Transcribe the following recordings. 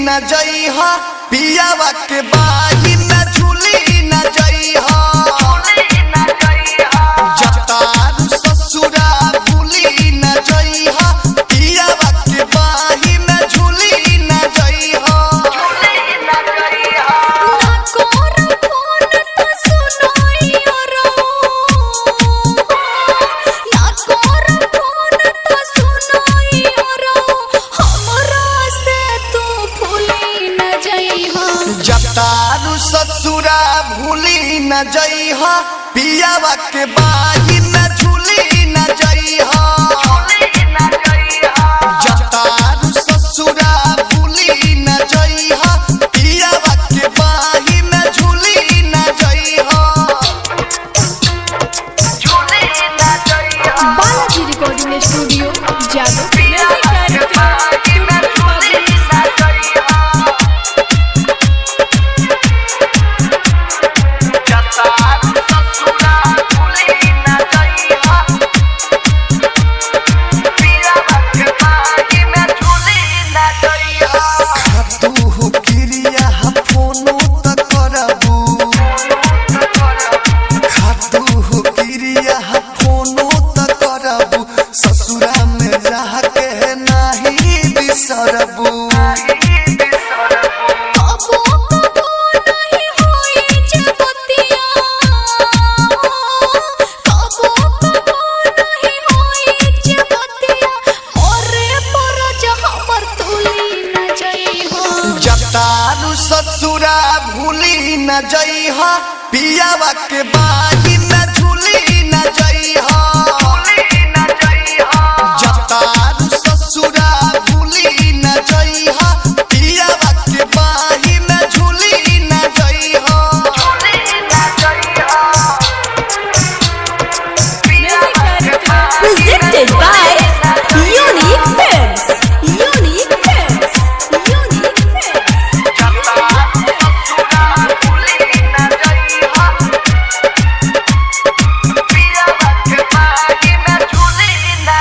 न जइहा पियावा के बाही में झूली न जइहा जतारू ससुरा भूली न जइहा पियावा के बाही में झूली न जइहा जतारू ससुरा भूली न जइहा पियावा के बाही में झूली न जइहा जतारू ससुरा भूली न जइहा पियावा के बाही में झूली न जइहा बालाजी रिकॉर्डिंग स्टूडियो जादव। जतारू ससुरा भूली न जइहा पियावा के बाही में झूली न जइहा जतारू ससुरा भूली न जइहा पियावा के बाही में झूली न जइहा Presented by Unique Films. Unique Films. Unique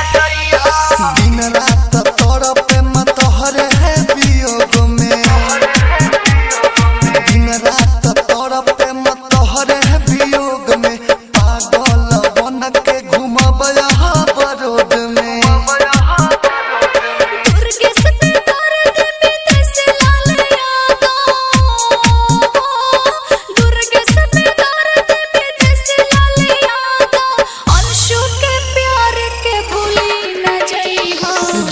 दिन रात तड़पे मत हरे है वियोग में दिन रात तड़पे मत हरे है वियोग में पागल बन के घूमब यहाँ बरोड में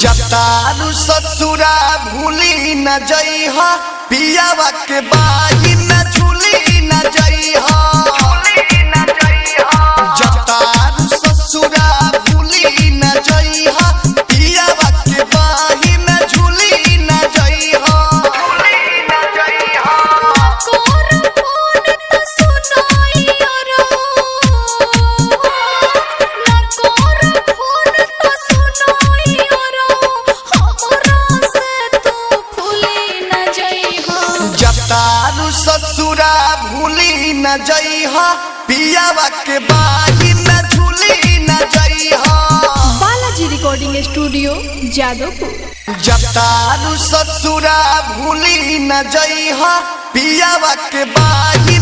जतारू ससुरा भूली न जइहा पियावा के बाही में झूली न जइहा जतारू ससुरा भूली न जइहा पियावा के बाही में झूली न जइहा जतारू ससुरा भूली न जइहा पियावा के बाही में झूली न जइहा बालाजी रिकॉर्डिंग स्टूडियो जादवपुर। जतारू ससुरा भूली न जइहा पियावा के बाही